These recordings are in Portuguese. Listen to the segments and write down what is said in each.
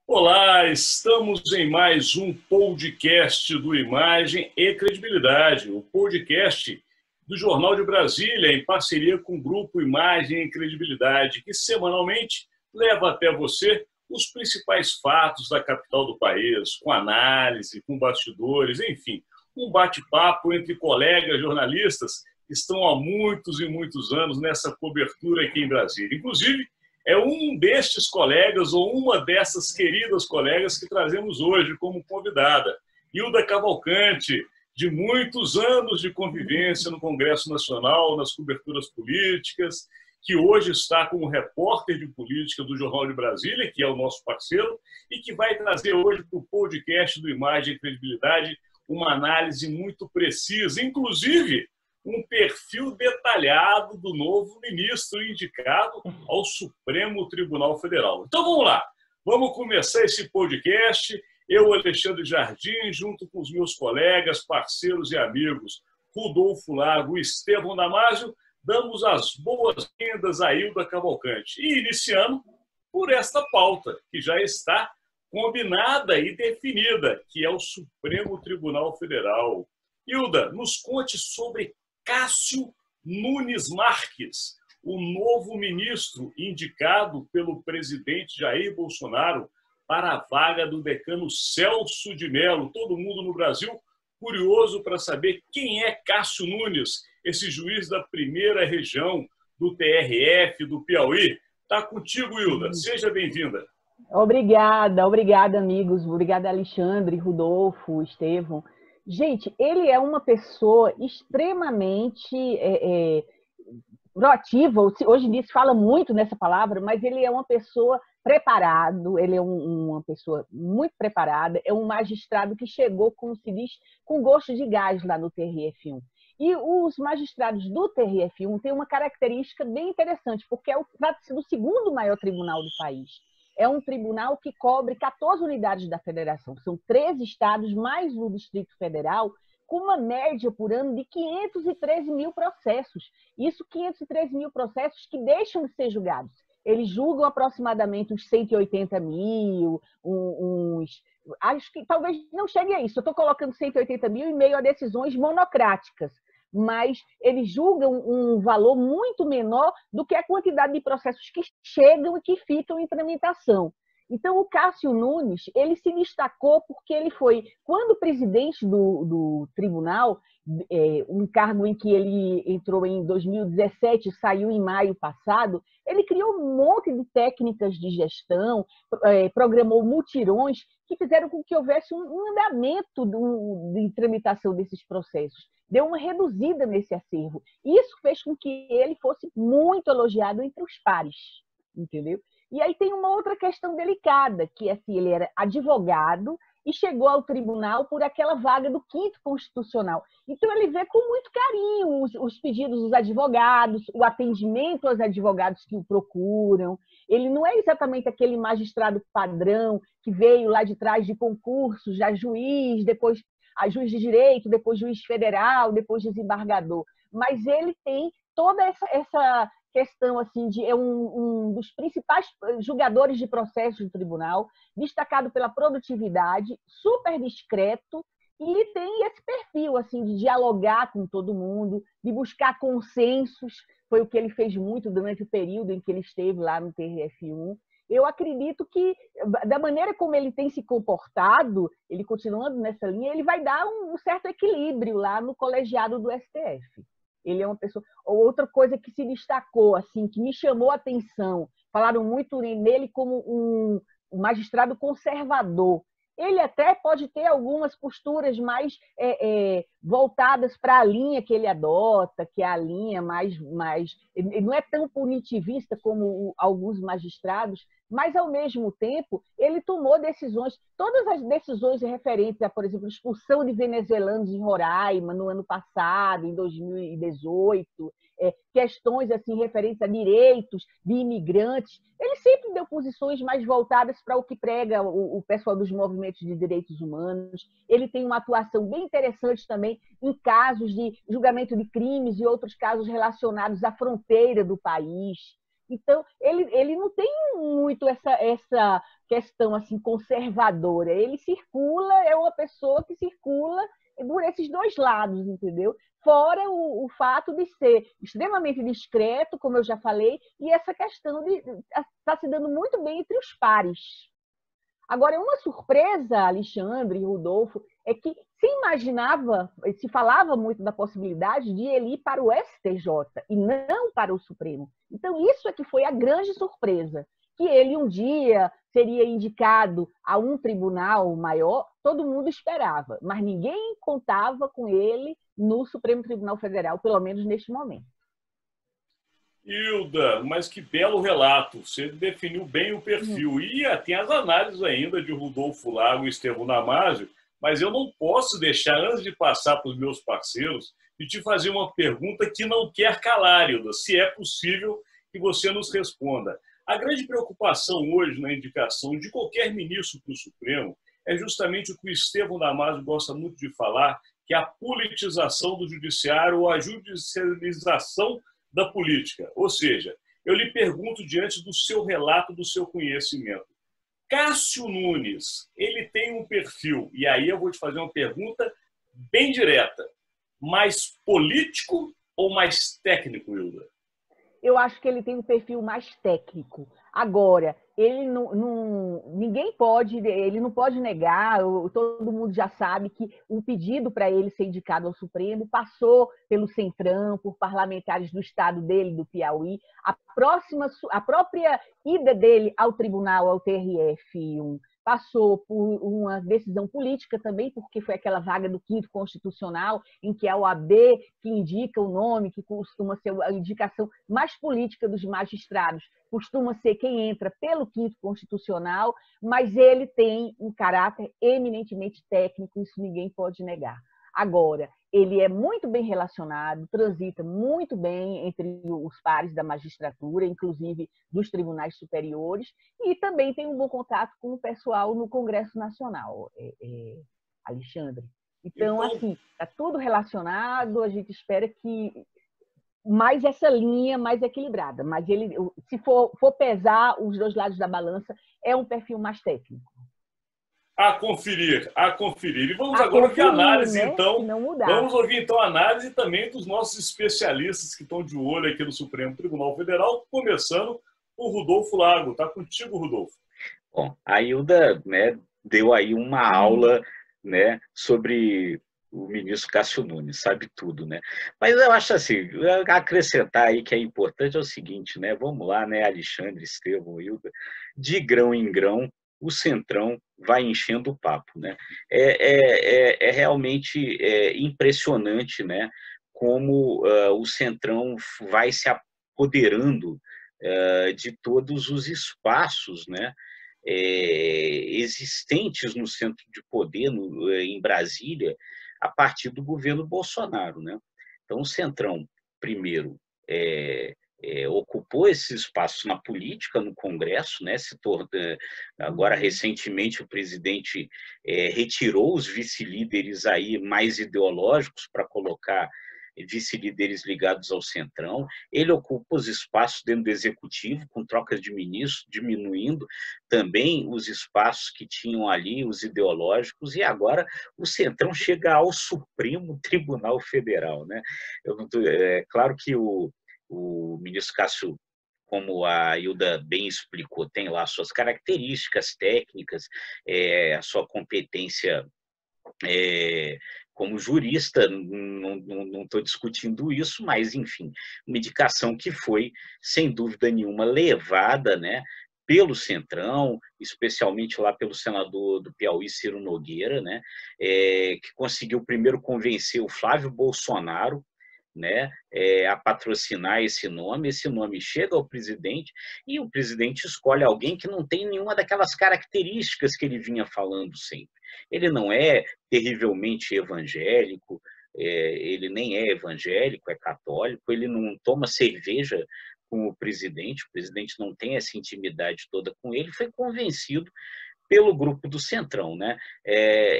Olá, estamos em mais um podcast do Imagem e Credibilidade, o podcast do Jornal de Brasília, em parceria com o Grupo Imagem e Credibilidade, que semanalmente leva até você os principais fatos da capital do país, com análise, com bastidores, enfim, um bate-papo entre colegas jornalistas que estão há muitos e muitos anos nessa cobertura aqui em Brasília. Inclusive, é um destes colegas ou uma dessas queridas colegas que trazemos hoje como convidada. Hilda Cavalcante, de muitos anos de convivência no Congresso Nacional, nas coberturas políticas, que hoje está como repórter de política do Jornal de Brasília, que é o nosso parceiro, e que vai trazer hoje para o podcast do Imagem e Credibilidade uma análise muito precisa, inclusive um perfil detalhado do novo ministro indicado ao Supremo Tribunal Federal. Então vamos lá, vamos começar esse podcast. Eu, Alexandre Jardim, junto com os meus colegas, parceiros e amigos Rodolfo Lago e Estevão Damasio, damos as boas-vindas a Hilda Cavalcante. E iniciando por esta pauta, que já está combinada e definida, que é o Supremo Tribunal Federal. Hilda, nos conte sobre Cássio Nunes Marques, o novo ministro indicado pelo presidente Jair Bolsonaro para a vaga do decano Celso de Mello. Todo mundo no Brasil curioso para saber quem é Cássio Nunes, esse juiz da primeira região do TRF, do Piauí. Está contigo, Hilda. Seja bem-vinda. Obrigada, amigos. Obrigada, Alexandre, Rodolfo, Estevão. Gente, ele é uma pessoa extremamente proativa. Hoje em dia se fala muito nessa palavra, mas ele é uma pessoa preparado, ele é uma pessoa muito preparada, é um magistrado que chegou, como se diz, com gosto de gás lá no TRF1. E os magistrados do TRF1 têm uma característica bem interessante, porque trata-se do segundo maior tribunal do país. É um tribunal que cobre 14 unidades da federação. São 13 estados, mais o Distrito Federal, com uma média por ano de 513 mil processos. Isso, 513 mil processos que deixam de ser julgados. Eles julgam aproximadamente uns 180 mil, acho que talvez não chegue a isso. Eu estou colocando 180 mil em meio a decisões monocráticas, mas eles julgam um valor muito menor do que a quantidade de processos que chegam e que ficam em tramitação. Então, o Cássio Nunes, ele se destacou porque ele foi, quando presidente do tribunal, um cargo em que ele entrou em 2017, saiu em maio passado, ele criou um monte de técnicas de gestão, programou mutirões que fizeram com que houvesse um andamento de tramitação desses processos. Deu uma reduzida nesse acervo. Isso fez com que ele fosse muito elogiado entre os pares, entendeu? E aí tem uma outra questão delicada, que assim, ele era advogado e chegou ao tribunal por aquela vaga do 5º Constitucional. Então, ele vê com muito carinho os pedidos dos advogados, o atendimento aos advogados que o procuram. Ele não é exatamente aquele magistrado padrão que veio lá de trás de concursos, já juiz, depois juiz de direito, depois juiz federal, depois desembargador. Mas ele tem toda essa questão assim de um dos principais julgadores de processos do tribunal, destacado pela produtividade, super discreto, e tem esse perfil assim de dialogar com todo mundo, de buscar consensos. Foi o que ele fez muito durante o período em que ele esteve lá no TRF1. Eu acredito que, da maneira como ele tem se comportado, ele continuando nessa linha, ele vai dar um certo equilíbrio lá no colegiado do STF. Ele é uma pessoa... Outra coisa que se destacou, assim, que me chamou a atenção, falaram muito nele como um magistrado conservador. Ele até pode ter algumas posturas mais voltadas para a linha que ele adota, que é a linha mais... Ele não é tão punitivista como alguns magistrados, mas, ao mesmo tempo, ele tomou decisões, todas as decisões referentes a, por exemplo, expulsão de venezuelanos em Roraima no ano passado, em 2018, questões assim referentes a direitos de imigrantes, ele sempre deu posições mais voltadas para o que prega o pessoal dos movimentos de direitos humanos. Ele tem uma atuação bem interessante também em casos de julgamento de crimes e outros casos relacionados à fronteira do país. Então, ele não tem muito essa questão assim conservadora. Ele circula, é uma pessoa que circula por esses dois lados, entendeu? Fora o fato de ser extremamente discreto, como eu já falei, e essa questão de está se dando muito bem entre os pares. Agora, uma surpresa, Alexandre e Rodolfo, é que se imaginava, se falava muito da possibilidade de ele ir para o STJ e não para o Supremo. Então, isso é que foi a grande surpresa, que ele um dia seria indicado a um tribunal maior, todo mundo esperava, mas ninguém contava com ele no Supremo Tribunal Federal, pelo menos neste momento. Hilda, mas que belo relato. Você definiu bem o perfil. E tem as análises ainda de Rodolfo Lago e Estevão Damasio, mas eu não posso deixar, antes de passar para os meus parceiros, de te fazer uma pergunta que não quer calar, Hilda, se é possível que você nos responda. A grande preocupação hoje na indicação de qualquer ministro para o Supremo é justamente o que o Estevão Damasio gosta muito de falar, que é a politização do judiciário ou a judicialização da política. Ou seja, eu lhe pergunto diante do seu relato, do seu conhecimento. Cássio Nunes, ele tem um perfil, e aí eu vou te fazer uma pergunta bem direta, mais político ou mais técnico, Hilda? Eu acho que ele tem um perfil mais técnico. Agora, ele ninguém pode, ele não pode negar, todo mundo já sabe que o pedido para ele ser indicado ao Supremo passou pelo Centrão, por parlamentares do estado dele, do Piauí. A própria ida dele ao tribunal, ao TRF1, passou por uma decisão política também, porque foi aquela vaga do 5º Constitucional, em que é a OAB que indica o nome, que costuma ser a indicação mais política dos magistrados, costuma ser quem entra pelo 5º Constitucional, mas ele tem um caráter eminentemente técnico, isso ninguém pode negar. Agora, ele é muito bem relacionado, transita muito bem entre os pares da magistratura, inclusive dos tribunais superiores, e também tem um bom contato com o pessoal no Congresso Nacional, Alexandre. Então, assim, está tudo relacionado, a gente espera que mais essa linha mais equilibrada, mas ele, se for pesar os dois lados da balança, é um perfil mais técnico. A conferir, a conferir. E vamos agora ouvir a análise, né? Então. Vamos ouvir, então, a análise também dos nossos especialistas que estão de olho aqui no Supremo Tribunal Federal, começando o Rodolfo Lago. Está contigo, Rodolfo. Bom, a Hilda, né, deu aí uma aula, né, sobre o ministro Cássio Nunes, sabe tudo, né? Mas eu acho assim, acrescentar aí que é importante é o seguinte, né? Vamos lá, né, Alexandre, Estevão, Hilda, de grão em grão, o Centrão vai enchendo o papo, né? É realmente impressionante, né? Como o Centrão vai se apoderando de todos os espaços, né? Existentes no centro de poder, em Brasília, a partir do governo Bolsonaro, né? Então, o Centrão, primeiro, ocupou esse espaço na política, no Congresso, né? Agora, recentemente, o presidente retirou os vice-líderes aí mais ideológicos para colocar vice-líderes ligados ao Centrão. Ele ocupa os espaços dentro do Executivo, com trocas de ministros, diminuindo também os espaços que tinham ali, os ideológicos, e agora o Centrão chega ao Supremo Tribunal Federal, né? Claro que o ministro Cássio, como a Hilda bem explicou, tem lá suas características técnicas, a sua competência como jurista, não estou discutindo isso, mas, enfim, uma indicação que foi, sem dúvida nenhuma, levada, né, pelo Centrão, especialmente lá pelo senador do Piauí, Ciro Nogueira, né, que conseguiu primeiro convencer o Flávio Bolsonaro, né, a patrocinar esse nome chega ao presidente e o presidente escolhe alguém que não tem nenhuma daquelas características que ele vinha falando sempre. Ele não é terrivelmente evangélico, ele nem é evangélico, é católico, ele não toma cerveja com o presidente não tem essa intimidade toda com ele, foi convencido pelo grupo do Centrão, né?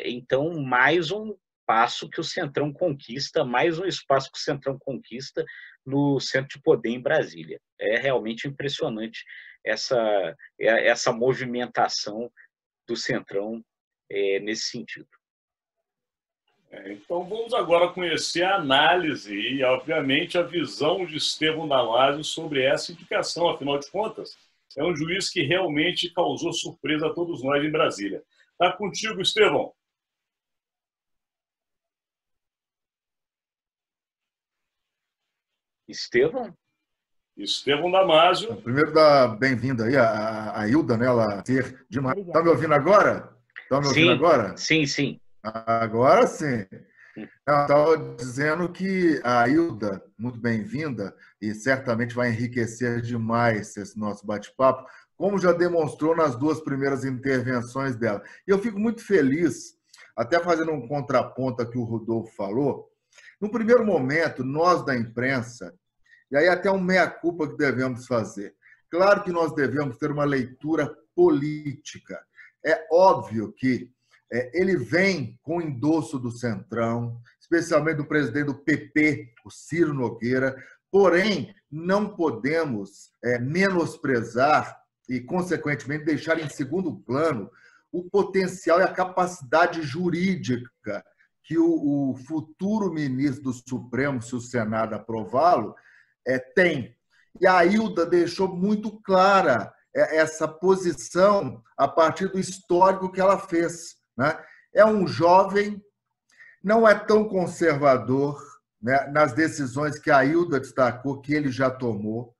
Então, mais um passo que o Centrão conquista, mais um espaço que o Centrão conquista no centro de poder em Brasília. É realmente impressionante essa movimentação do Centrão nesse sentido. Então vamos agora conhecer a análise e, obviamente, a visão de Estevão Damasio sobre essa indicação. Afinal de contas, é um juiz que realmente causou surpresa a todos nós em Brasília. Está contigo, Estevão. Estevão Damasio. Primeiro, dar bem-vinda aí a Hilda, né? Ela ter demais. Está me ouvindo agora? Está me ouvindo agora? Sim, sim. Agora sim. Eu estava dizendo que a Hilda, muito bem-vinda, e certamente vai enriquecer demais esse nosso bate-papo, como já demonstrou nas duas primeiras intervenções dela. E eu fico muito feliz, até fazendo um contraponto ao que o Rodolfo falou. No primeiro momento, nós da imprensa, e aí até um meia-culpa que devemos fazer. Claro que nós devemos ter uma leitura política. É óbvio que ele vem com o endosso do Centrão, especialmente do presidente do PP, o Ciro Nogueira, porém, não podemos menosprezar e, consequentemente, deixar em segundo plano o potencial e a capacidade jurídica que o futuro ministro do Supremo, se o Senado aprová-lo, tem. E a Hilda deixou muito clara essa posição a partir do histórico que ela fez, né? É um jovem, não é tão conservador, né, nas decisões que a Hilda destacou, que ele já tomou,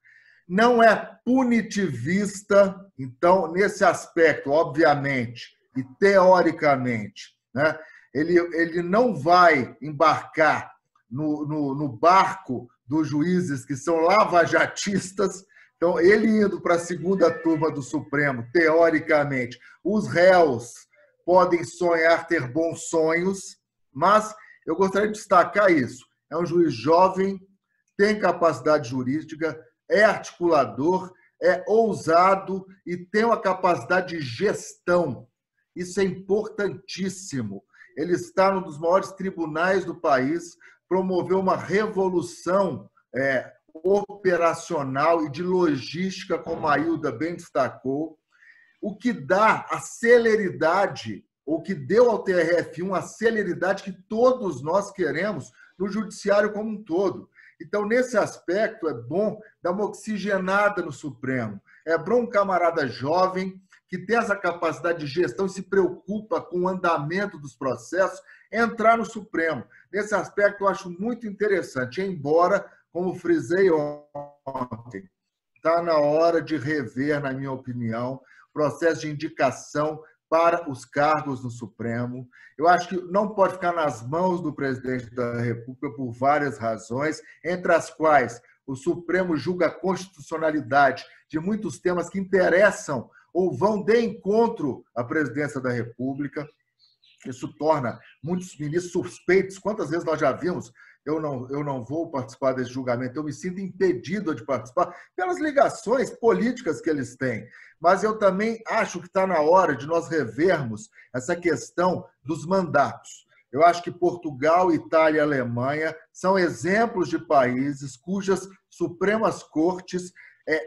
não é punitivista, então, nesse aspecto, obviamente, e teoricamente, né, ele não vai embarcar no barco dos juízes que são lavajatistas. Então, ele indo para a segunda turma do Supremo, teoricamente, os réus podem sonhar, ter bons sonhos, mas eu gostaria de destacar isso. É um juiz jovem, tem capacidade jurídica, é articulador, é ousado e tem uma capacidade de gestão. Isso é importantíssimo. Ele está num dos maiores tribunais do país, promoveu uma revolução operacional e de logística, como a Hilda bem destacou, o que dá a celeridade, ou que deu ao TRF1 a celeridade que todos nós queremos no judiciário como um todo. Então, nesse aspecto, é bom dar uma oxigenada no Supremo. É bom um camarada jovem que tem essa capacidade de gestão e se preocupa com o andamento dos processos, entrar no Supremo. Nesse aspecto, eu acho muito interessante, embora, como frisei ontem, está na hora de rever, na minha opinião, o processo de indicação para os cargos no Supremo. Eu acho que não pode ficar nas mãos do presidente da República por várias razões, entre as quais o Supremo julga a constitucionalidade de muitos temas que interessam ou vão de encontro à presidência da República. Isso torna muitos ministros suspeitos. Quantas vezes nós já vimos? Eu não vou participar desse julgamento, eu me sinto impedido de participar pelas ligações políticas que eles têm. Mas eu também acho que está na hora de nós revermos essa questão dos mandatos. Eu acho que Portugal, Itália e Alemanha são exemplos de países cujas Supremas Cortes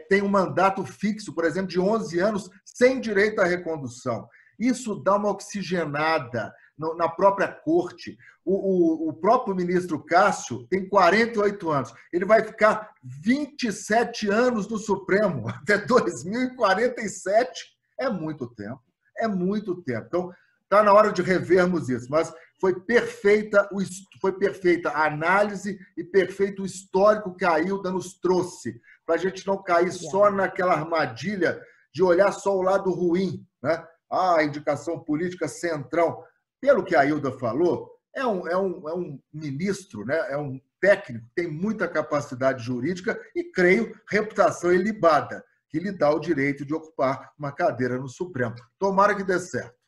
têm um mandato fixo, por exemplo, de 11 anos, sem direito à recondução. Isso dá uma oxigenada na própria corte. O próprio ministro Cássio tem 48 anos. Ele vai ficar 27 anos no Supremo, até 2047. É muito tempo. É muito tempo. Então, está na hora de revermos isso. Mas foi perfeita a análise e perfeito o histórico que a Hilda nos trouxe, para a gente não cair só naquela armadilha de olhar só o lado ruim, né? A indicação política Centrão. Pelo que a Hilda falou, é um ministro, né? É um técnico, tem muita capacidade jurídica e, creio, reputação ilibada, que lhe dá o direito de ocupar uma cadeira no Supremo. Tomara que dê certo.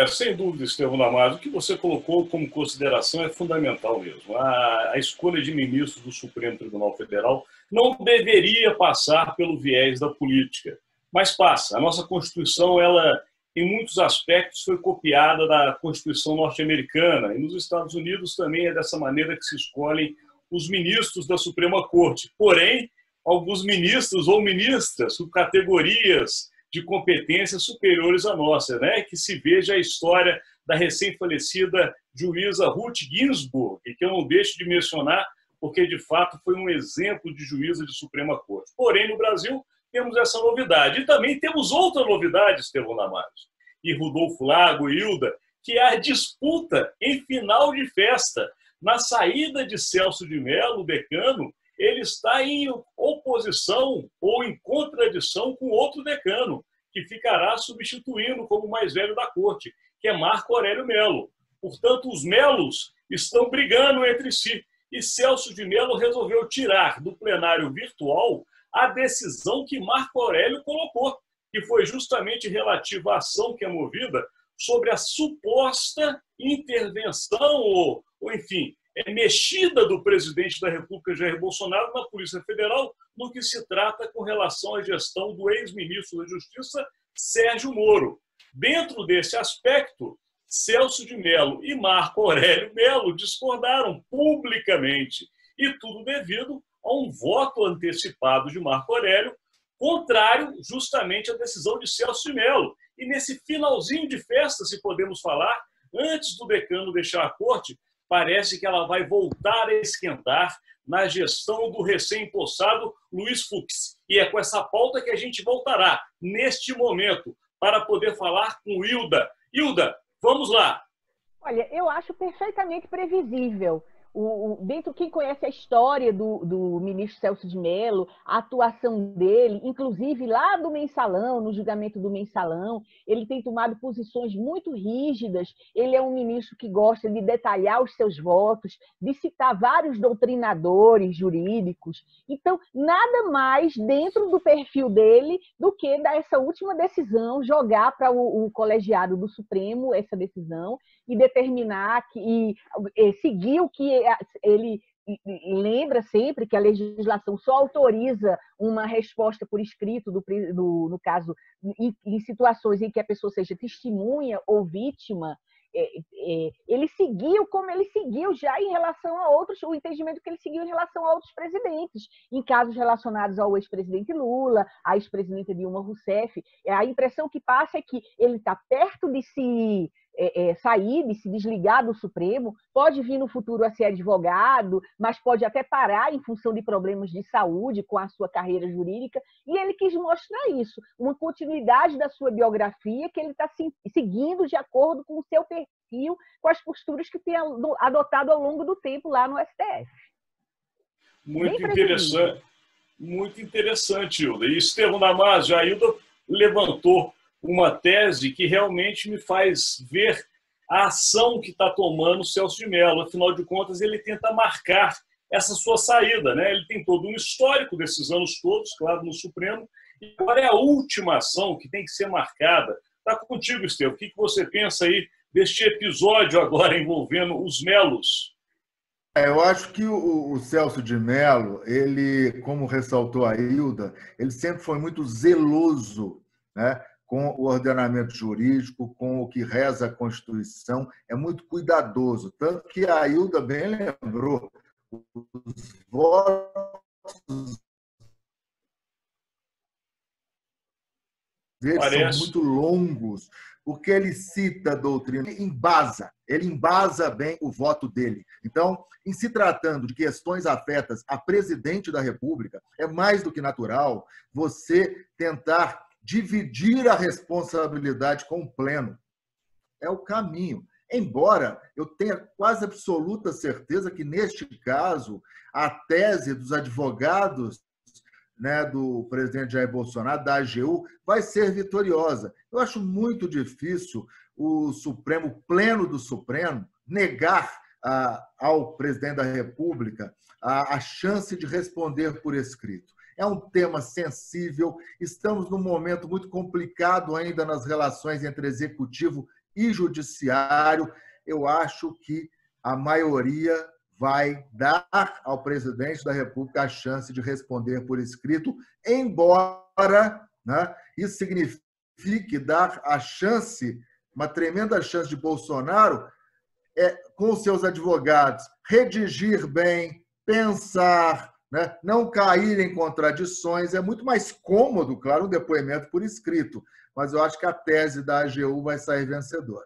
Sem dúvida, Estevão Damasio, o que você colocou como consideração é fundamental mesmo. A escolha de ministros do Supremo Tribunal Federal não deveria passar pelo viés da política, mas passa. A nossa Constituição, ela, em muitos aspectos, foi copiada da Constituição norte-americana, e nos Estados Unidos também é dessa maneira que se escolhem os ministros da Suprema Corte. Porém, alguns ministros ou ministras com categorias de competências superiores à nossa, né? Que se veja a história da recém-falecida juíza Ruth Ginsburg, que eu não deixo de mencionar, porque, de fato, foi um exemplo de juíza de Suprema Corte. Porém, no Brasil, temos essa novidade. E também temos outra novidade, Estevão Damasio, e Rodolfo Lago, e Hilda, que é a disputa em final de festa. Na saída de Celso de Mello, o decano, ele está em oposição ou em contradição com outro decano, que ficará substituindo como mais velho da corte, que é Marco Aurélio Mello. Portanto, os Melos estão brigando entre si. E Celso de Mello resolveu tirar do plenário virtual a decisão que Marco Aurélio colocou, que foi justamente relativa à ação que é movida sobre a suposta intervenção ou enfim, mexida do presidente da República, Jair Bolsonaro, na Polícia Federal, no que se trata com relação à gestão do ex-ministro da Justiça, Sérgio Moro. Dentro desse aspecto, Celso de Mello e Marco Aurélio Mello discordaram publicamente, e tudo devido a um voto antecipado de Marco Aurélio, contrário justamente à decisão de Celso de Mello. E nesse finalzinho de festa, se podemos falar, antes do decano deixar a corte, parece que ela vai voltar a esquentar na gestão do recém-empossado Luiz Fux. E é com essa pauta que a gente voltará, neste momento, para poder falar com Hilda. Hilda, vamos lá. Olha, eu acho perfeitamente previsível. Dentro, quem conhece a história do ministro Celso de Mello, a atuação dele, inclusive lá do Mensalão, no julgamento do Mensalão, ele tem tomado posições muito rígidas. Ele é um ministro que gosta de detalhar os seus votos, de citar vários doutrinadores jurídicos. Então, nada mais dentro do perfil dele do que dar essa última decisão, jogar para o colegiado do Supremo essa decisão e determinar e seguir o que ele lembra sempre, que a legislação só autoriza uma resposta por escrito, no caso, em situações em que a pessoa seja testemunha ou vítima. Ele seguiu como ele seguiu já em relação a outros, o entendimento que ele seguiu em relação a outros presidentes, em casos relacionados ao ex-presidente Lula, à ex-presidenta Dilma Rousseff. A impressão que passa é que ele está perto de se sair, de se desligar do Supremo, pode vir no futuro a ser advogado, mas pode até parar em função de problemas de saúde com a sua carreira jurídica, e ele quis mostrar isso, uma continuidade da sua biografia que ele está seguindo de acordo com o seu perfil, com as posturas que tem adotado ao longo do tempo lá no STF. Muito interessante, Hilda. E Estevão Damasio, a Hilda levantou uma tese que realmente me faz ver a ação que está tomando o Celso de Mello. Afinal de contas, ele tenta marcar essa sua saída, né? Ele tem todo um histórico desses anos todos, claro, no Supremo, e agora é a última ação que tem que ser marcada. Está contigo, Estevão. O que você pensa aí deste episódio agora envolvendo os Melos? Eu acho que o Celso de Mello, ele, como ressaltou a Hilda, ele sempre foi muito zeloso, né, com o ordenamento jurídico, com o que reza a Constituição, é muito cuidadoso. Tanto que a Hilda bem lembrou, os votos dele são muito longos, porque ele cita a doutrina, ele embasa bem o voto dele. Então, em se tratando de questões afetas a presidente da República, é mais do que natural você tentar dividir a responsabilidade com o pleno. É o caminho. Embora eu tenha quase absoluta certeza que, neste caso, a tese dos advogados, né, do presidente Jair Bolsonaro, da AGU, vai ser vitoriosa. Eu acho muito difícil o Supremo, o pleno do Supremo, negar ao presidente da República a chance de responder por escrito. É um tema sensível, estamos num momento muito complicado ainda nas relações entre executivo e judiciário. Eu acho que a maioria vai dar ao presidente da República a chance de responder por escrito, embora, né, isso signifique dar a chance, uma tremenda chance de Bolsonaro, com seus advogados, redigir bem, pensar, né? Não cair em contradições. É muito mais cômodo, claro, um depoimento por escrito, mas eu acho que a tese da AGU vai sair vencedora.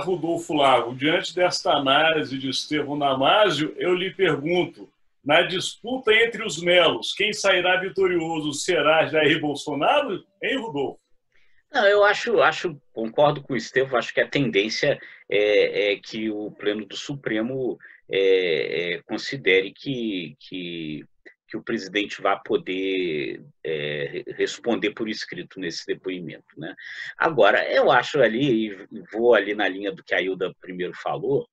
Rodolfo Lago, diante desta análise de Estevão Damásio, eu lhe pergunto, na disputa entre os melos, quem sairá vitorioso será Jair Bolsonaro, hein, Rodolfo? Não, eu concordo com o Estevão, acho que a tendência é que o Pleno do Supremo considere que o presidente vai poder responder por escrito nesse depoimento, né? Agora, eu acho ali, e vou ali na linha do que a Hilda primeiro falou,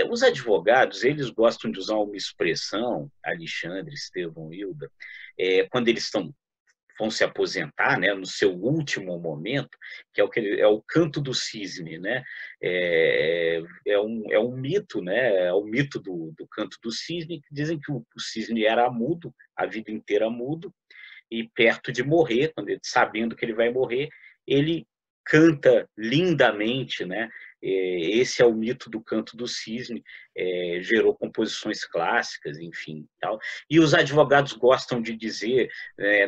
os advogados, eles gostam de usar uma expressão, Alexandre, Estevão, Hilda, quando eles vão se aposentar, né, no seu último momento, que é o canto do cisne, né? É um mito, né? É o mito do canto do cisne, que dizem que o cisne era mudo, a vida inteira mudo, e perto de morrer, sabendo que ele vai morrer, ele canta lindamente, né? Esse é o mito do canto do cisne, gerou composições clássicas, enfim, tal. E os advogados gostam de dizer,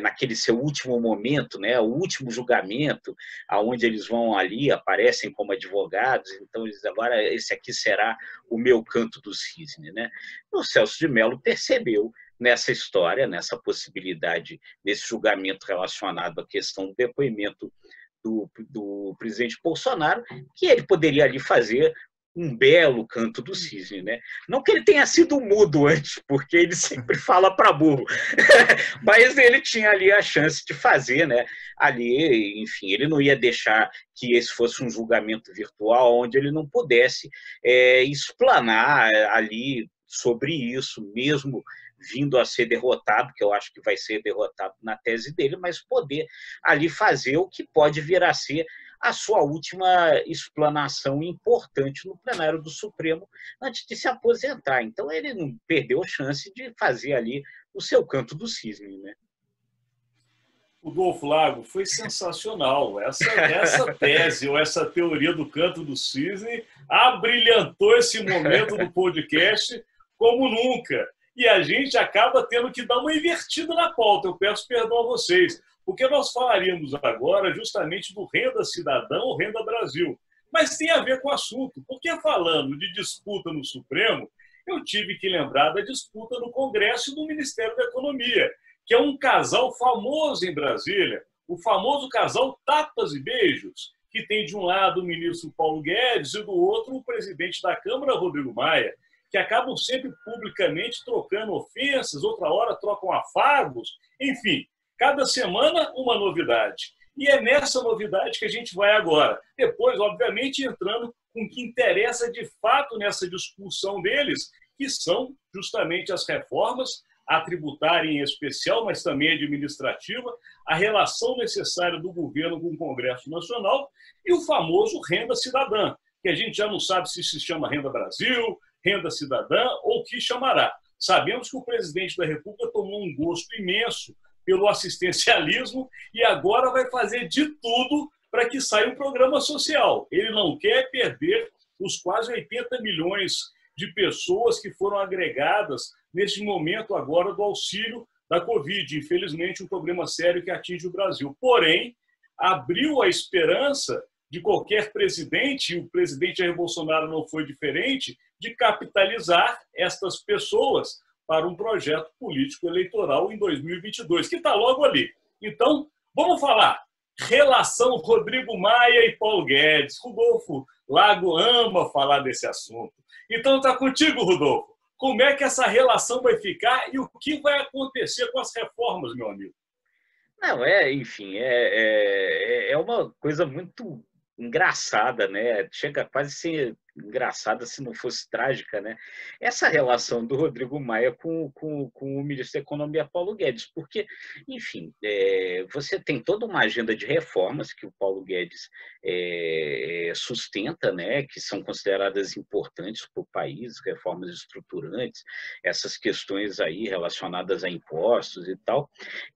naquele seu último momento, né, o último julgamento, aonde eles vão ali, aparecem como advogados, então eles agora, esse aqui será o meu canto do cisne, né? O Celso de Mello percebeu nessa história, nessa possibilidade, nesse julgamento relacionado à questão do depoimento do presidente Bolsonaro, que ele poderia ali fazer um belo canto do cisne, né? Não que ele tenha sido mudo antes, porque ele sempre fala para burro, mas ele tinha ali a chance de fazer, né? Ali, enfim, ele não ia deixar que esse fosse um julgamento virtual onde ele não pudesse explanar ali sobre isso, mesmo vindo a ser derrotado, que eu acho que vai ser derrotado na tese dele, mas poder ali fazer o que pode vir a ser a sua última explanação importante no plenário do Supremo antes de se aposentar. Então, ele não perdeu a chance de fazer ali o seu canto do cisne, né? Rodolfo Lago, foi sensacional. Essa tese ou essa teoria do canto do cisne abrilhantou esse momento do podcast como nunca. E a gente acaba tendo que dar uma invertida na pauta. Eu peço perdão a vocês, porque nós falaríamos agora justamente do Renda Cidadão ou Renda Brasil. Mas tem a ver com o assunto, porque falando de disputa no Supremo, eu tive que lembrar da disputa no Congresso e do Ministério da Economia, que é um casal famoso em Brasília, o famoso casal Tapas e Beijos, que tem de um lado o ministro Paulo Guedes e do outro o presidente da Câmara, Rodrigo Maia, que acabam sempre publicamente trocando ofensas, outra hora trocam afagos, enfim, cada semana uma novidade. E é nessa novidade que a gente vai agora. Depois, obviamente, entrando com o que interessa de fato nessa discussão deles, que são justamente as reformas, a tributária em especial, mas também administrativa, a relação necessária do governo com o Congresso Nacional e o famoso Renda Cidadã, que a gente já não sabe se chama Renda Brasil, Renda Cidadã ou o que chamará. Sabemos que o presidente da República tomou um gosto imenso pelo assistencialismo e agora vai fazer de tudo para que saia um programa social. Ele não quer perder os quase 80 milhões de pessoas que foram agregadas neste momento agora do auxílio da Covid. Infelizmente, um problema sério que atinge o Brasil. Porém, abriu a esperança de qualquer presidente, e o presidente Jair Bolsonaro não foi diferente, de capitalizar estas pessoas para um projeto político eleitoral em 2022, que está logo ali. Então, vamos falar. Relação Rodrigo Maia e Paulo Guedes. Rodolfo Lago ama falar desse assunto. Então, está contigo, Rodolfo. Como é que essa relação vai ficar e o que vai acontecer com as reformas, meu amigo? Não, enfim, é uma coisa muito engraçada, né? Chega quase a ser engraçada se não fosse trágica, né? Essa relação do Rodrigo Maia com o ministro da Economia, Paulo Guedes, porque, enfim, você tem toda uma agenda de reformas que o Paulo Guedes sustenta, né? Que são consideradas importantes para o país, reformas estruturantes, essas questões aí relacionadas a impostos e tal,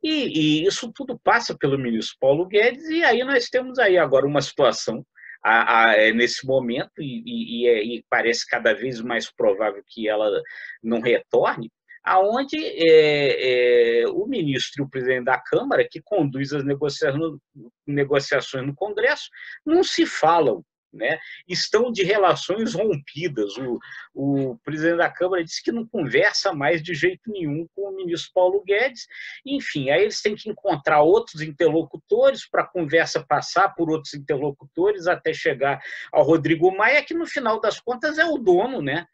e isso tudo passa pelo ministro Paulo Guedes, e aí nós temos aí agora uma situação nesse momento, e parece cada vez mais provável que ela não retorne, aonde o ministro e o presidente da Câmara, que conduz as negociações no Congresso, não se falam, né? Estão de relações rompidas. O presidente da Câmara disse que não conversa mais de jeito nenhum com o ministro Paulo Guedes. Enfim, aí eles têm que encontrar outros interlocutores para a conversa passar por outros interlocutores até chegar ao Rodrigo Maia, que no final das contas é o dono, né?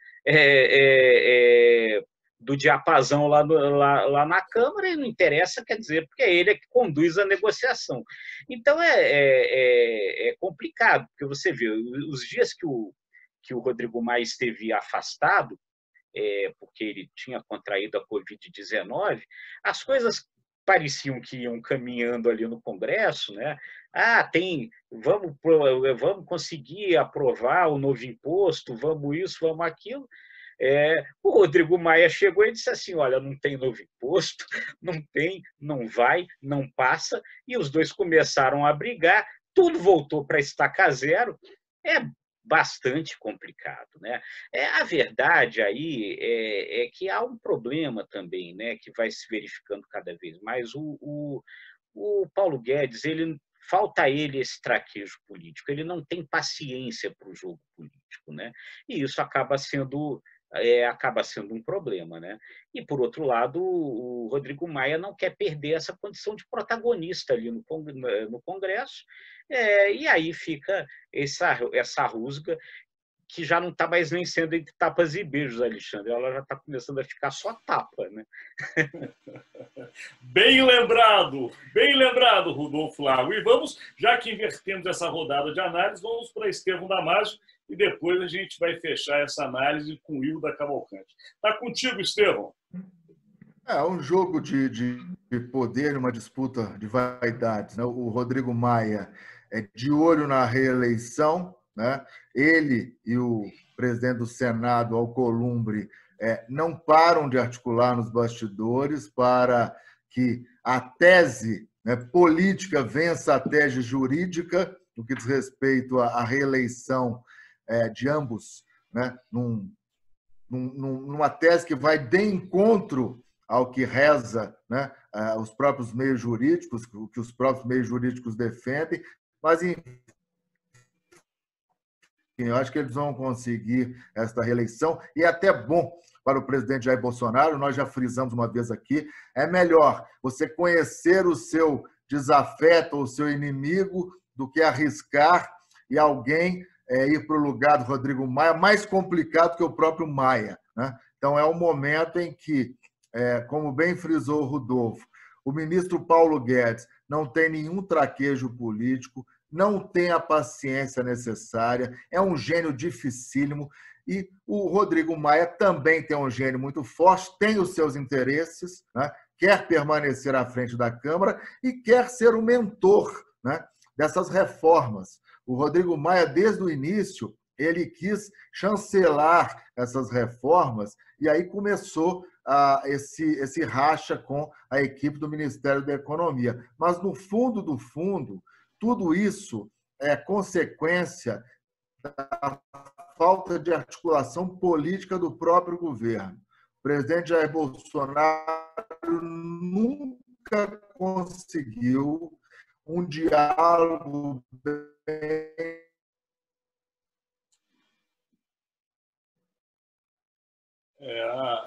Do diapasão lá na Câmara, e não interessa, quer dizer, porque é ele que conduz a negociação. Então, é complicado, porque você vê, os dias que o Rodrigo Maia esteve afastado, porque ele tinha contraído a Covid-19, as coisas pareciam que iam caminhando ali no Congresso, né? Vamos conseguir aprovar o novo imposto, vamos isso, vamos aquilo. O Rodrigo Maia chegou e disse assim, olha, não tem novo imposto, não tem, não vai, não passa, e os dois começaram a brigar, tudo voltou para estaca zero. É bastante complicado, né? A verdade aí é que há um problema também, né, que vai se verificando cada vez mais. O Paulo Guedes, falta a ele esse traquejo político, ele não tem paciência para o jogo político, né? E isso acaba sendo um problema, né? E, por outro lado, o Rodrigo Maia não quer perder essa condição de protagonista ali no Congresso, e aí fica essa rusga que já não está mais nem sendo entre tapas e beijos, Alexandre, ela já está começando a ficar só tapa, né? Bem lembrado, Rodolfo Lago. E vamos, já que invertemos essa rodada de análise, vamos para Estevão Damasio e depois a gente vai fechar essa análise com o Hilda Cavalcante. Está contigo, Estevão. É um jogo de poder, uma disputa de vaidades, né? O Rodrigo Maia é de olho na reeleição, né? Ele e o presidente do Senado, Alcolumbre, não param de articular nos bastidores para que a tese, né, política vença a tese jurídica, no que diz respeito à reeleição de ambos, né, numa tese que vai de encontro ao que reza, né, os próprios meios jurídicos, o que os próprios meios jurídicos defendem, mas, enfim, eu acho que eles vão conseguir esta reeleição, e é até bom para o presidente Jair Bolsonaro, nós já frisamos uma vez aqui, é melhor você conhecer o seu desafeto ou o seu inimigo do que arriscar e alguém ir para o lugar do Rodrigo Maia, mais complicado que o próprio Maia, né? Então, é um momento em que, como bem frisou o Rodolfo, o ministro Paulo Guedes não tem nenhum traquejo político, não tem a paciência necessária, é um gênio dificílimo, e o Rodrigo Maia também tem um gênio muito forte, tem os seus interesses, né? Quer permanecer à frente da Câmara e quer ser o mentor, né, dessas reformas. O Rodrigo Maia, desde o início, ele quis chancelar essas reformas e aí começou esse racha com a equipe do Ministério da Economia. Mas, no fundo do fundo, tudo isso é consequência da falta de articulação política do próprio governo. O presidente Jair Bolsonaro nunca conseguiu um diálogo bem...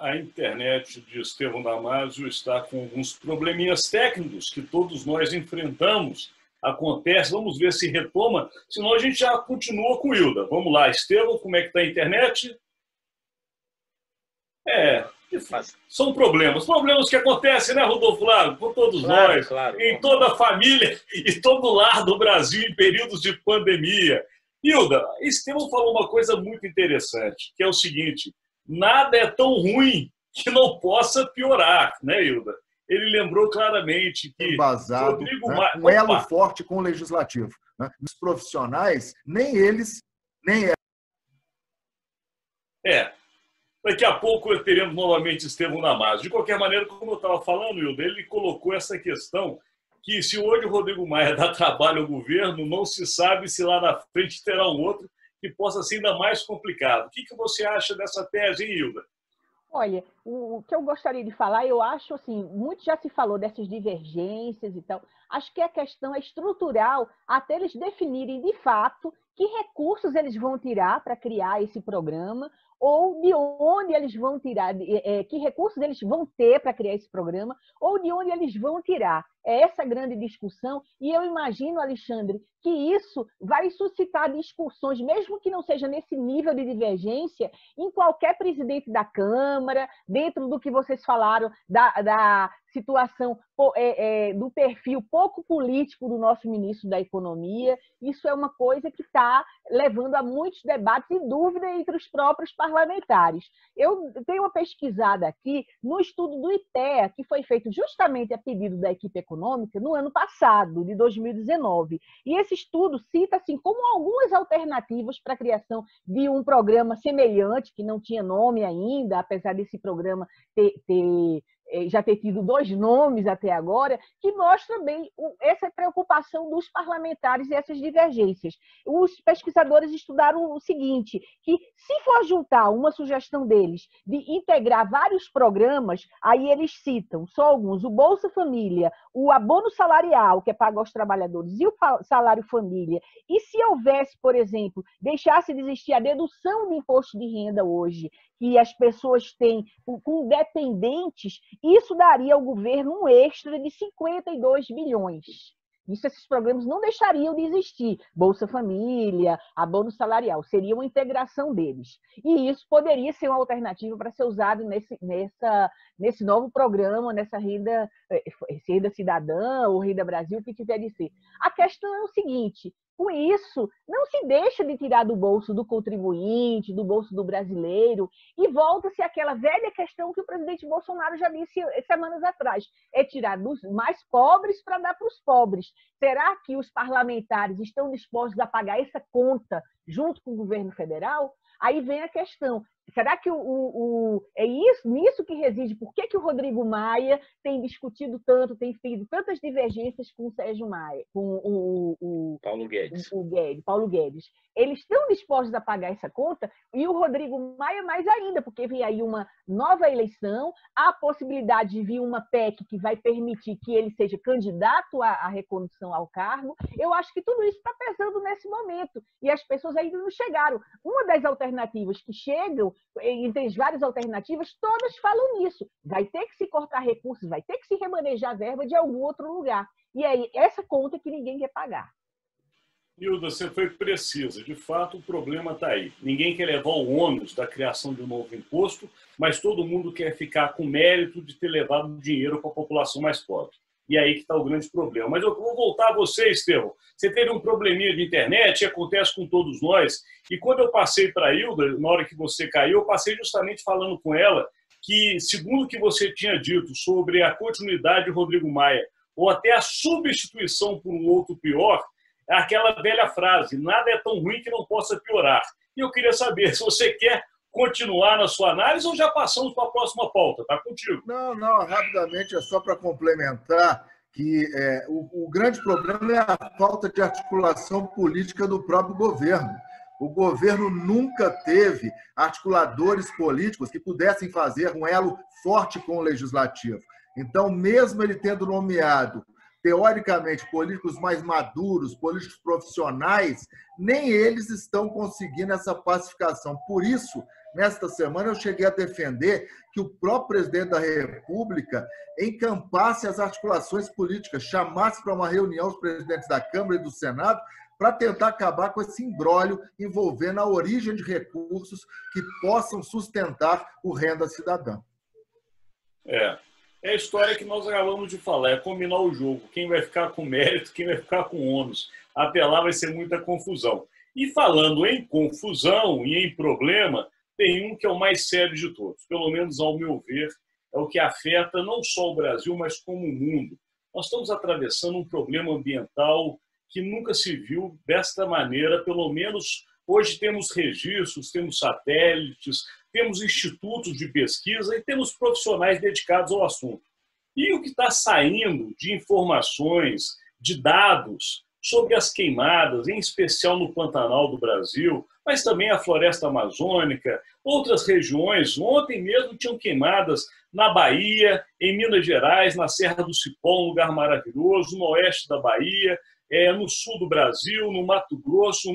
A internet de Estevão Damasio está com alguns probleminhas técnicos que todos nós enfrentamos. Acontece, vamos ver se retoma, senão a gente já continua com o Hilda. Vamos lá, Estevão, como é que está a internet? São problemas que acontecem, né, Rodolfo Lago? Com todos nós, claro. Em toda a família e todo lar do Brasil em períodos de pandemia. Hilda, Estevão falou uma coisa muito interessante, que é o seguinte: nada é tão ruim que não possa piorar, né, Hilda? Ele lembrou claramente que embasado, Rodrigo né, Maia... um elo forte com o legislativo, né? Os profissionais, nem eles, nem... Daqui a pouco teremos novamente Estevão Damasio. De qualquer maneira, como eu estava falando, Hilda, ele colocou essa questão que se hoje o Rodrigo Maia dá trabalho ao governo, não se sabe se lá na frente terá um outro que possa ser ainda mais complicado. O que você acha dessa tese, hein, Hilda? Olha, o que eu gostaria de falar, eu acho assim, muito já se falou dessas divergências e tal. Acho que a questão é estrutural até eles definirem de fato que recursos eles vão tirar para criar esse programa, ou de onde eles vão tirar, que recursos eles vão ter para criar esse programa, ou de onde eles vão tirar. É essa grande discussão, e eu imagino, Alexandre, que isso vai suscitar discussões, mesmo que não seja nesse nível de divergência, em qualquer presidente da Câmara, dentro do que vocês falaram da situação do perfil pouco político do nosso ministro da Economia. Isso é uma coisa que está levando a muitos debates e dúvidas entre os próprios parlamentares. Eu tenho uma pesquisada aqui no estudo do IPEA, que foi feito justamente a pedido da equipe econômica no ano passado, de 2019. E esse estudo cita assim, como algumas alternativas para a criação de um programa semelhante, que não tinha nome ainda, apesar desse programa já ter tido 2 nomes até agora, que mostra bem essa preocupação dos parlamentares e essas divergências. Os pesquisadores estudaram o seguinte, que se for juntar uma sugestão deles de integrar vários programas, aí eles citam só alguns, o Bolsa Família, o abono salarial, que é pago aos trabalhadores, e o salário família, e se houvesse, por exemplo, deixasse de existir a dedução de imposto de renda hoje, que as pessoas têm com dependentes, isso daria ao governo um extra de 52 bilhões. Isso, esses programas não deixariam de existir. Bolsa Família, abono salarial, seria uma integração deles. E isso poderia ser uma alternativa para ser usado nesse novo programa, nessa renda cidadã ou renda Brasil, que tiver de ser. A questão é o seguinte, com isso, não se deixa de tirar do bolso do contribuinte, do bolso do brasileiro, e volta-se àquela velha questão que o presidente Bolsonaro já disse semanas atrás, é tirar dos mais pobres para dar para os pobres. Será que os parlamentares estão dispostos a pagar essa conta junto com o governo federal? Aí vem a questão, será que é nisso que reside? Por que o Rodrigo Maia tem discutido tanto, tem feito tantas divergências com o Sérgio Maia, com o Paulo Guedes? Eles estão dispostos a pagar essa conta, e o Rodrigo Maia mais ainda, porque vem aí uma nova eleição, há a possibilidade de vir uma PEC que vai permitir que ele seja candidato à recondução ao cargo. Eu acho que tudo isso está pesando nesse momento, e as pessoas ainda não chegaram. Uma das alternativas que chegam, entre as várias alternativas, todas falam nisso. Vai ter que se cortar recursos, vai ter que se remanejar a verba de algum outro lugar. E aí, essa conta que ninguém quer pagar. Hilda, você foi precisa. De fato, o problema está aí. Ninguém quer levar o ônus da criação de um novo imposto, mas todo mundo quer ficar com mérito de ter levado dinheiro para a população mais pobre. E aí que está o grande problema. Mas eu vou voltar a você, Estevão. Você teve um probleminha de internet, acontece com todos nós. E quando eu passei para a Hilda, na hora que você caiu, eu passei justamente falando com ela que, segundo o que você tinha dito sobre a continuidade de Rodrigo Maia, ou até a substituição por um outro pior, é aquela velha frase, nada é tão ruim que não possa piorar. E eu queria saber se você quer continuar na sua análise ou já passamos para a próxima pauta? Está contigo. Não, rapidamente, é só para complementar que o grande problema é a falta de articulação política do próprio governo. O governo nunca teve articuladores políticos que pudessem fazer um elo forte com o legislativo. Então, mesmo ele tendo nomeado teoricamente, políticos mais maduros, políticos profissionais, nem eles estão conseguindo essa pacificação. Por isso, nesta semana, eu cheguei a defender que o próprio presidente da República encampasse as articulações políticas, chamasse para uma reunião os presidentes da Câmara e do Senado para tentar acabar com esse imbróglio envolvendo a origem de recursos que possam sustentar o Renda Cidadã. É a história que nós acabamos de falar, é combinar o jogo. Quem vai ficar com mérito, quem vai ficar com ônus. Até lá vai ser muita confusão. E falando em confusão e em problema, tem um que é o mais sério de todos. Pelo menos, ao meu ver, é o que afeta não só o Brasil, mas como o mundo. Nós estamos atravessando um problema ambiental que nunca se viu desta maneira. Pelo menos hoje temos registros, temos satélites, temos institutos de pesquisa e temos profissionais dedicados ao assunto. E o que está saindo de informações, de dados, sobre as queimadas, em especial no Pantanal do Brasil, mas também a floresta amazônica, outras regiões. Ontem mesmo tinham queimadas na Bahia, em Minas Gerais, na Serra do Cipó, um lugar maravilhoso, no oeste da Bahia, no sul do Brasil, no Mato Grosso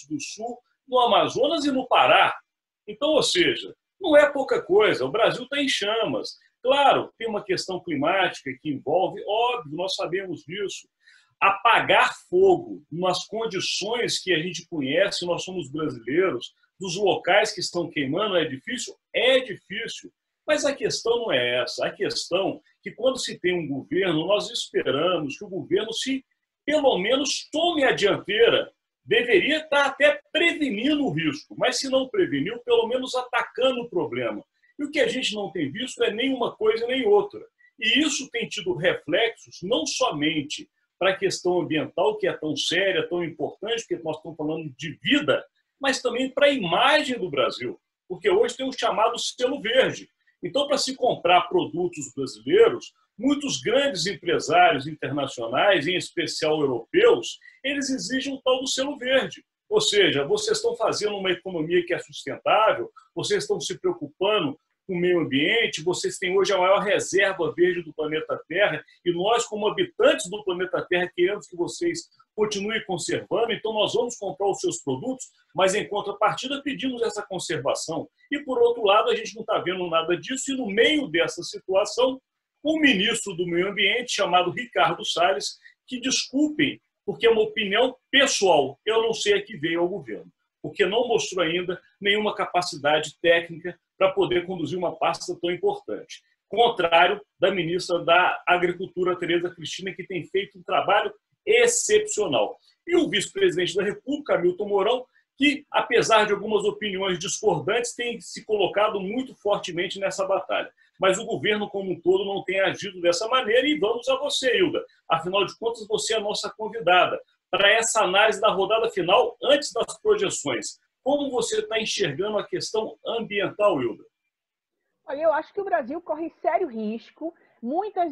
do Sul, no Amazonas e no Pará. Então, ou seja, não é pouca coisa, o Brasil está em chamas. Claro, tem uma questão climática que envolve, óbvio, nós sabemos disso. Apagar fogo nas condições que a gente conhece, nós somos brasileiros, dos locais que estão queimando, é difícil? É difícil. Mas a questão não é essa. A questão é que quando se tem um governo, nós esperamos que o governo pelo menos tome a dianteira. Deveria estar até prevenindo o risco, mas se não preveniu, pelo menos atacando o problema. E o que a gente não tem visto é nem uma coisa nem outra. E isso tem tido reflexos não somente para a questão ambiental, que é tão séria, tão importante, porque nós estamos falando de vida, mas também para a imagem do Brasil. Porque hoje tem o chamado selo verde. Então, para se comprar produtos brasileiros, muitos grandes empresários internacionais, em especial europeus, eles exigem o tal do selo verde. Ou seja, vocês estão fazendo uma economia que é sustentável, vocês estão se preocupando com o meio ambiente, vocês têm hoje a maior reserva verde do planeta Terra e nós, como habitantes do planeta Terra, queremos que vocês continuem conservando, então nós vamos comprar os seus produtos, mas em contrapartida pedimos essa conservação. E, por outro lado, a gente não está vendo nada disso e, no meio dessa situação, o ministro do Meio Ambiente, chamado Ricardo Salles, que, desculpem, porque é uma opinião pessoal, eu não sei a que veio ao governo, porque não mostrou ainda nenhuma capacidade técnica para poder conduzir uma pasta tão importante. Contrário da ministra da Agricultura, Tereza Cristina, que tem feito um trabalho excepcional. E o vice-presidente da República, Hamilton Mourão, que, apesar de algumas opiniões discordantes, tem se colocado muito fortemente nessa batalha. Mas o governo como um todo não tem agido dessa maneira e vamos a você, Hilda. Afinal de contas, você é a nossa convidada para essa análise da rodada final antes das projeções. Como você está enxergando a questão ambiental, Hilda? Olha, eu acho que o Brasil corre sério risco. Muitas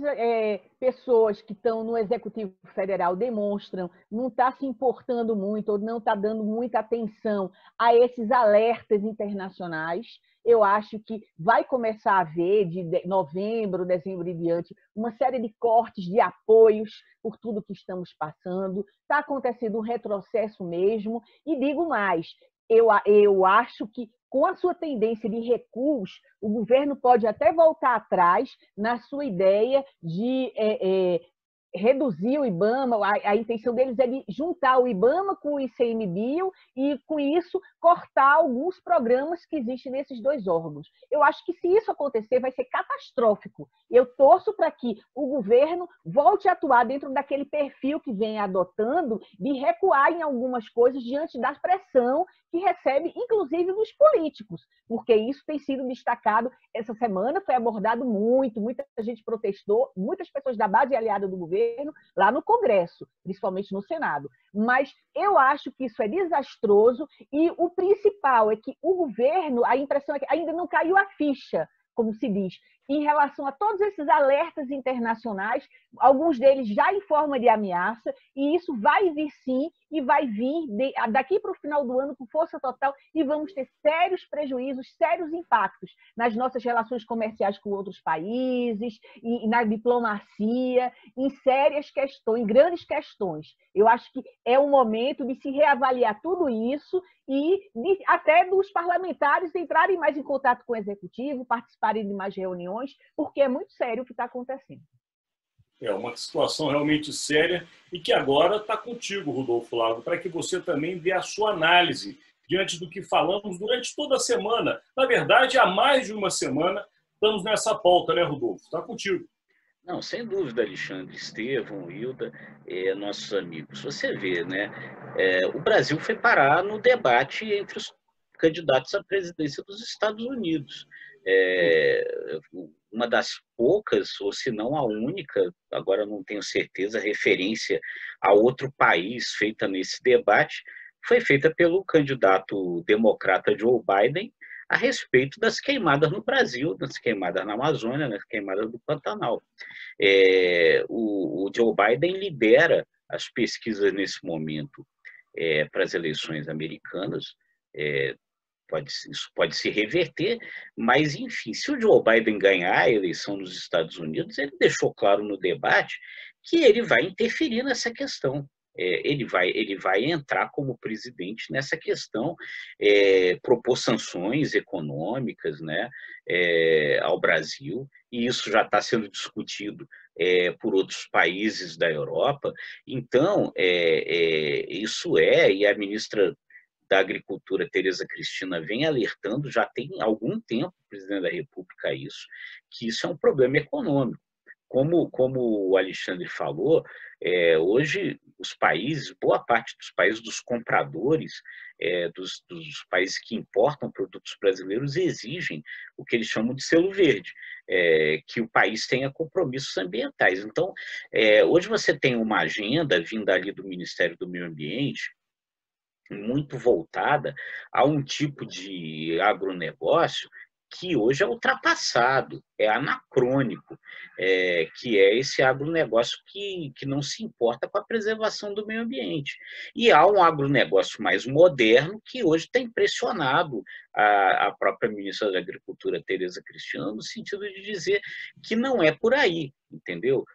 pessoas que estão no Executivo Federal demonstram não estar se importando muito ou não estar dando muita atenção a esses alertas internacionais. Eu acho que vai começar a haver, de novembro, dezembro e diante, uma série de cortes de apoios por tudo que estamos passando. Está acontecendo um retrocesso mesmo. E digo mais, eu acho que, com a sua tendência de recuos, o governo pode até voltar atrás na sua ideia de reduzir o IBAMA. A intenção deles é de juntar o IBAMA com o ICMBio e, com isso, cortar alguns programas que existem nesses dois órgãos. Eu acho que, se isso acontecer, vai ser catastrófico. Eu torço para que o governo volte a atuar dentro daquele perfil que vem adotando de recuar em algumas coisas diante da pressão que recebe, inclusive, dos políticos, porque isso tem sido destacado. Essa semana foi abordado muito, muita gente protestou, muitas pessoas da base aliada do governo, lá no Congresso, principalmente no Senado. Mas eu acho que isso é desastroso e o principal é que o governo, a impressão é que ainda não caiu a ficha, como se diz, em relação a todos esses alertas internacionais, alguns deles já em forma de ameaça, e isso vai vir sim, e vai vir daqui para o final do ano com força total, e vamos ter sérios prejuízos, sérios impactos nas nossas relações comerciais com outros países, e na diplomacia, em sérias questões, em grandes questões. Eu acho que é um momento de se reavaliar tudo isso e até dos parlamentares entrarem mais em contato com o Executivo, participarem de mais reuniões, porque é muito sério o que está acontecendo. É uma situação realmente séria e que agora está contigo, Rodolfo Lago, para que você também dê a sua análise diante do que falamos durante toda a semana. Na verdade, há mais de uma semana estamos nessa pauta, né, Rodolfo? Está contigo. Não, sem dúvida, Alexandre, Estevão, Hilda, nossos amigos. Você vê, né? O Brasil foi parar no debate entre os candidatos à presidência dos Estados Unidos. Uma das poucas, ou se não a única, agora não tenho certeza, referência a outro país feita nesse debate, foi feita pelo candidato democrata Joe Biden a respeito das queimadas no Brasil, das queimadas na Amazônia, das queimadas do Pantanal. O Joe Biden lidera as pesquisas nesse momento para as eleições americanas, isso pode se reverter, mas, enfim, se o Joe Biden ganhar a eleição nos Estados Unidos, ele deixou claro no debate que ele vai interferir nessa questão. Ele vai entrar como presidente nessa questão, propor sanções econômicas, né, ao Brasil, e isso já está sendo discutido por outros países da Europa. Então, e a ministra da Agricultura, Tereza Cristina, vem alertando, já tem algum tempo, o presidente da República, que isso é um problema econômico. Como o Alexandre falou, hoje os países, boa parte dos países, dos compradores, dos países que importam produtos brasileiros, exigem o que eles chamam de selo verde, que o país tenha compromissos ambientais. Então, hoje você tem uma agenda vinda ali do Ministério do Meio Ambiente, muito voltada a um tipo de agronegócio que hoje é ultrapassado, é anacrônico, que é esse agronegócio que não se importa com a preservação do meio ambiente. E há um agronegócio mais moderno que hoje tem impressionado a própria ministra da Agricultura, Tereza Cristina, no sentido de dizer que não é por aí, entendeu?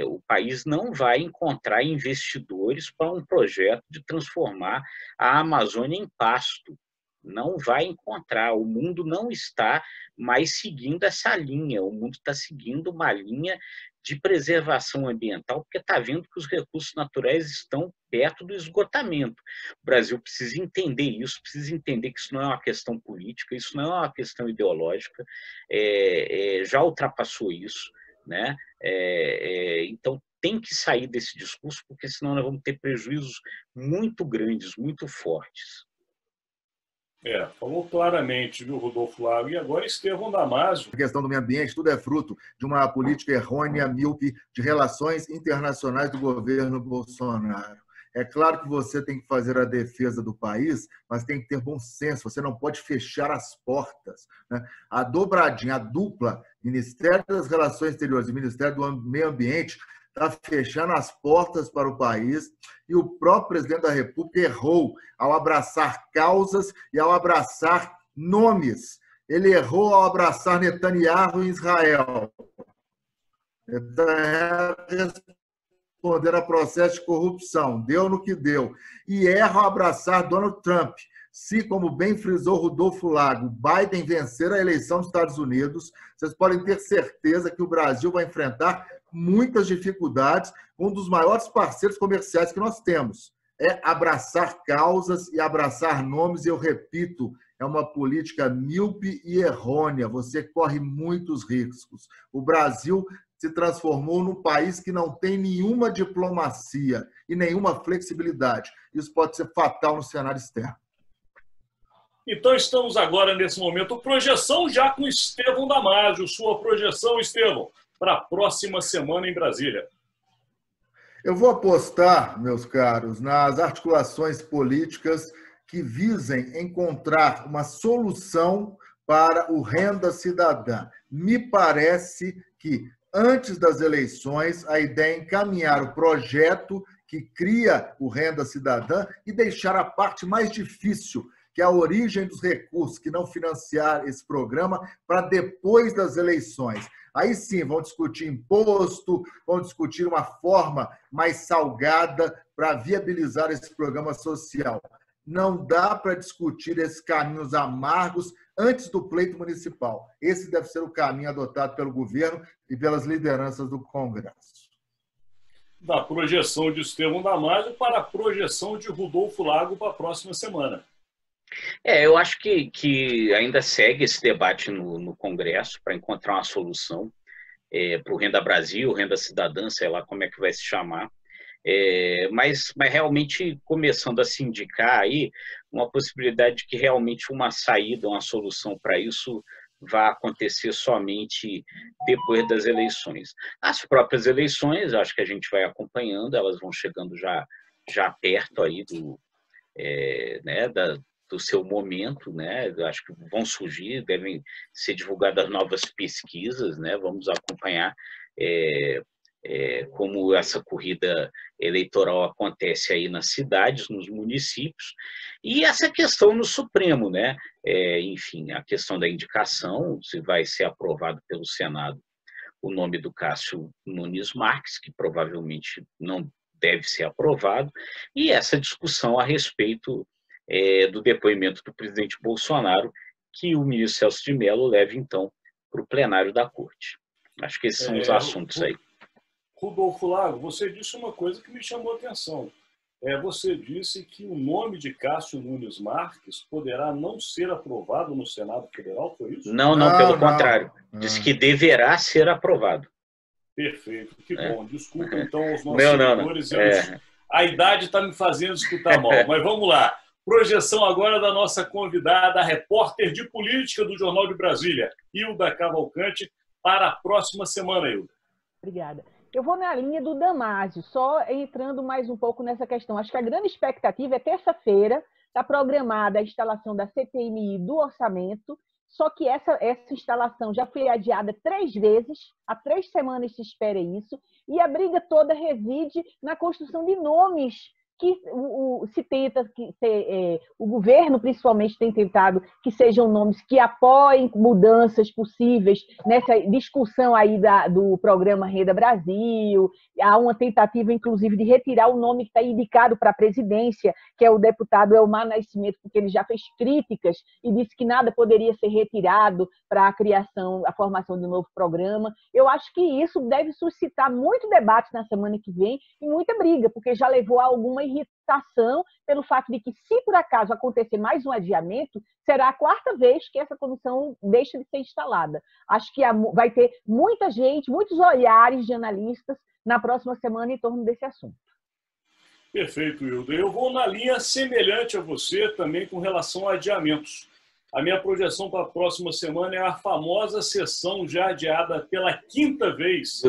O país não vai encontrar investidores para um projeto de transformar a Amazônia em pasto. Não vai encontrar, o mundo não está mais seguindo essa linha, o mundo está seguindo uma linha de preservação ambiental, porque está vendo que os recursos naturais estão perto do esgotamento. O Brasil precisa entender isso, precisa entender que isso não é uma questão política, isso não é uma questão ideológica, já ultrapassou isso, né? Então, tem que sair desse discurso, porque senão nós vamos ter prejuízos muito grandes, muito fortes. Falou claramente, viu, Rodolfo Lago? E agora Estevão Damasio. A questão do meio ambiente, tudo é fruto de uma política errônea, míope, de relações internacionais do governo Bolsonaro. É claro que você tem que fazer a defesa do país, mas tem que ter bom senso, você não pode fechar as portas, né? A dobradinha, a dupla, Ministério das Relações Exteriores e Ministério do Meio Ambiente, está fechando as portas para o país, e o próprio presidente da República errou ao abraçar causas e ao abraçar nomes. Ele errou ao abraçar Netanyahu em Israel. Netanyahu respondendo a processo de corrupção, deu no que deu. E erra ao abraçar Donald Trump. Se, como bem frisou Rodolfo Lago, Biden vencer a eleição dos Estados Unidos, vocês podem ter certeza que o Brasil vai enfrentar muitas dificuldades com um dos maiores parceiros comerciais que nós temos. É abraçar causas e abraçar nomes, e eu repito, é uma política míope e errônea. Você corre muitos riscos. O Brasil se transformou num país que não tem nenhuma diplomacia e nenhuma flexibilidade. Isso pode ser fatal no cenário externo. Então, estamos agora, nesse momento, projeção já com Estevão Damasio. Sua projeção, Estevão, para a próxima semana em Brasília. Eu vou apostar, meus caros, nas articulações políticas que visem encontrar uma solução para o Renda Cidadã. Me parece que, antes das eleições, a ideia é encaminhar o projeto que cria o Renda Cidadã e deixar a parte mais difícil, que é a origem dos recursos, que não financiar esse programa, para depois das eleições. Aí sim, vão discutir imposto, vão discutir uma forma mais salgada para viabilizar esse programa social. Não dá para discutir esses caminhos amargos antes do pleito municipal. Esse deve ser o caminho adotado pelo governo e pelas lideranças do Congresso. Da projeção de Estevão Damasio para a projeção de Rodolfo Lago para a próxima semana. Eu acho que ainda segue esse debate no Congresso para encontrar uma solução para o Renda Brasil, Renda Cidadã, sei lá como é que vai se chamar, mas realmente começando a se indicar aí uma possibilidade de que realmente uma saída, uma solução para isso vai acontecer somente depois das eleições. As próprias eleições, acho que a gente vai acompanhando, elas vão chegando já perto aí do seu momento, né? Eu acho que vão surgir, devem ser divulgadas novas pesquisas, né? Vamos acompanhar como essa corrida eleitoral acontece aí nas cidades, nos municípios, e essa questão no Supremo, né? Enfim, a questão da indicação, se vai ser aprovado pelo Senado o nome do Cássio Nunes Marques, que provavelmente não deve ser aprovado, e essa discussão a respeito do depoimento do presidente Bolsonaro, que o ministro Celso de Mello leva, então, para o plenário da Corte. Acho que esses são os assuntos aí. Rodolfo Lago, você disse uma coisa que me chamou a atenção. Você disse que o nome de Cássio Nunes Marques poderá não ser aprovado no Senado Federal, foi isso? Não, pelo contrário. Diz que deverá ser aprovado. Perfeito, que bom. Desculpa, então, aos nossos seguidores. A idade está me fazendo escutar mal, mas vamos lá. Projeção agora da nossa convidada, a repórter de política do Jornal de Brasília, Hilda Cavalcante, para a próxima semana, Hilda. Obrigada. Eu vou na linha do Damásio, só entrando mais um pouco nessa questão. Acho que a grande expectativa é terça-feira, está programada a instalação da CPMI do orçamento, só que essa instalação já foi adiada 3 vezes, há 3 semanas se espera isso, e a briga toda reside na construção de nomes que se tenta o governo principalmente tem tentado que sejam nomes que apoiem mudanças possíveis nessa discussão aí do programa Renda Brasil. Há uma tentativa, inclusive, de retirar o nome que está indicado para a presidência, que é o deputado Elmar Nascimento, porque ele já fez críticas e disse que nada poderia ser retirado para a formação de um novo programa. Eu acho que isso deve suscitar muito debate na semana que vem e muita briga, porque já levou a alguma irritação pelo fato de que, se por acaso acontecer mais um adiamento, será a 4ª vez que essa comissão deixa de ser instalada. Acho que vai ter muita gente, muitos olhares de analistas na próxima semana em torno desse assunto. Perfeito, Hilda. Eu vou na linha semelhante a você também com relação a adiamentos. A minha projeção para a próxima semana é a famosa sessão já adiada pela 5ª vez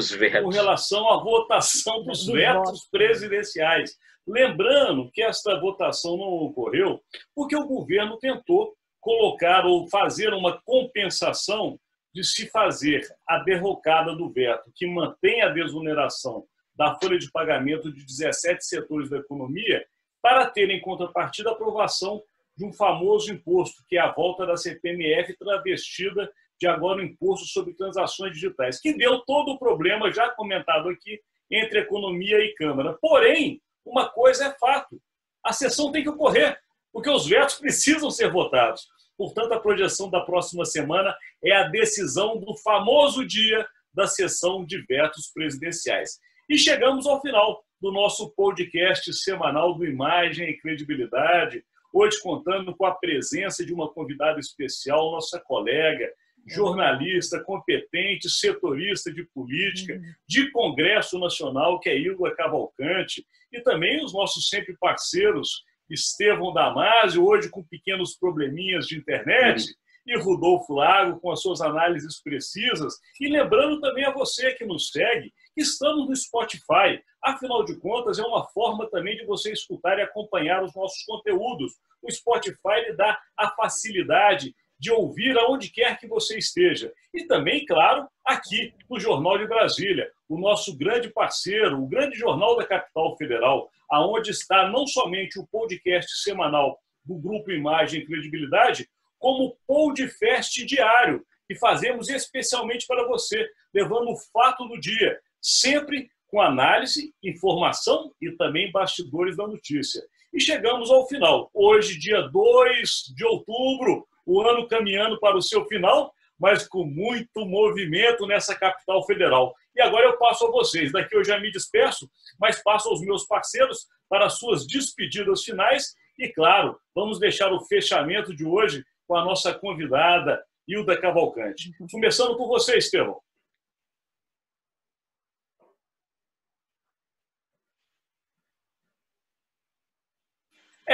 com relação à votação dos vetos presidenciais. Lembrando que esta votação não ocorreu porque o governo tentou colocar ou fazer uma compensação de se fazer a derrocada do veto, que mantém a desoneração da folha de pagamento de 17 setores da economia, para ter em contrapartida a aprovação de um famoso imposto, que é a volta da CPMF travestida de agora o imposto sobre transações digitais, que deu todo o problema já comentado aqui entre economia e Câmara. Porém, uma coisa é fato, a sessão tem que ocorrer, porque os vetos precisam ser votados. Portanto, a projeção da próxima semana é a decisão do famoso dia da sessão de vetos presidenciais. E chegamos ao final do nosso podcast semanal do Imagem e Credibilidade, hoje contando com a presença de uma convidada especial, nossa colega, jornalista, competente, setorista de política, de Congresso Nacional, que é Hilda Cavalcante, e também os nossos sempre parceiros, Estevão Damásio, hoje com pequenos probleminhas de internet, e Rodolfo Lago, com as suas análises precisas. E lembrando também a você que nos segue, que estamos no Spotify. Afinal de contas, é uma forma também de você escutar e acompanhar os nossos conteúdos. O Spotify lhe dá a facilidade de ouvir aonde quer que você esteja. E também, claro, aqui no Jornal de Brasília, o nosso grande parceiro, o grande jornal da capital federal, aonde está não somente o podcast semanal do Grupo Imagem e Credibilidade, como o podcast diário, que fazemos especialmente para você, levando o fato do dia, sempre com análise, informação e também bastidores da notícia. E chegamos ao final. Hoje, dia 2 de outubro, o ano caminhando para o seu final, mas com muito movimento nessa capital federal. E agora eu passo a vocês. Daqui eu já me despeço, mas passo aos meus parceiros para as suas despedidas finais. E, claro, vamos deixar o fechamento de hoje com a nossa convidada, Hilda Cavalcante. Começando por você, Estevão.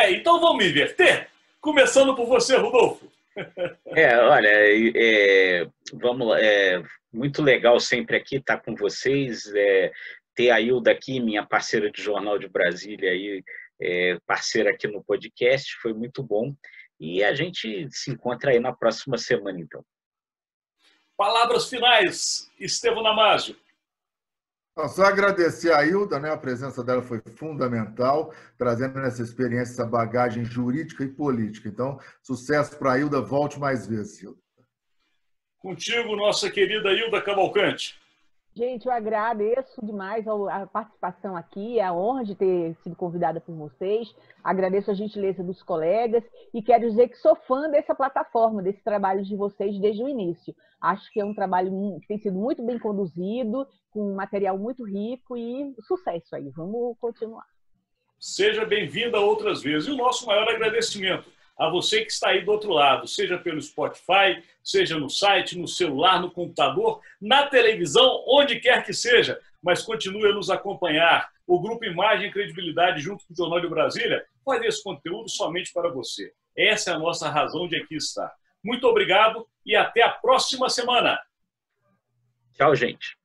Então vamos inverter? Começando por você, Rodolfo. Olha, vamos lá, muito legal sempre aqui estar com vocês, ter a Hilda aqui, minha parceira de Jornal de Brasília, aí, parceira aqui no podcast, foi muito bom. E a gente se encontra aí na próxima semana, então. Palavras finais, Estevão Damásio. Só agradecer a Hilda, né? A presença dela foi fundamental, trazendo essa experiência, essa bagagem jurídica e política. Então, sucesso para a Hilda, volte mais vezes, Hilda. Contigo, nossa querida Hilda Cavalcante. Gente, eu agradeço demais a participação aqui, a honra de ter sido convidada por vocês. Agradeço a gentileza dos colegas e quero dizer que sou fã dessa plataforma, desse trabalho de vocês desde o início. Acho que é um trabalho que tem sido muito bem conduzido, com um material muito rico e sucesso aí. Vamos continuar. Seja bem-vinda outras vezes. E o nosso maior agradecimento a você que está aí do outro lado, seja pelo Spotify, seja no site, no celular, no computador, na televisão, onde quer que seja, mas continue a nos acompanhar. O Grupo Imagem e Credibilidade, junto com o Jornal de Brasília, faz esse conteúdo somente para você. Essa é a nossa razão de aqui estar. Muito obrigado e até a próxima semana. Tchau, gente.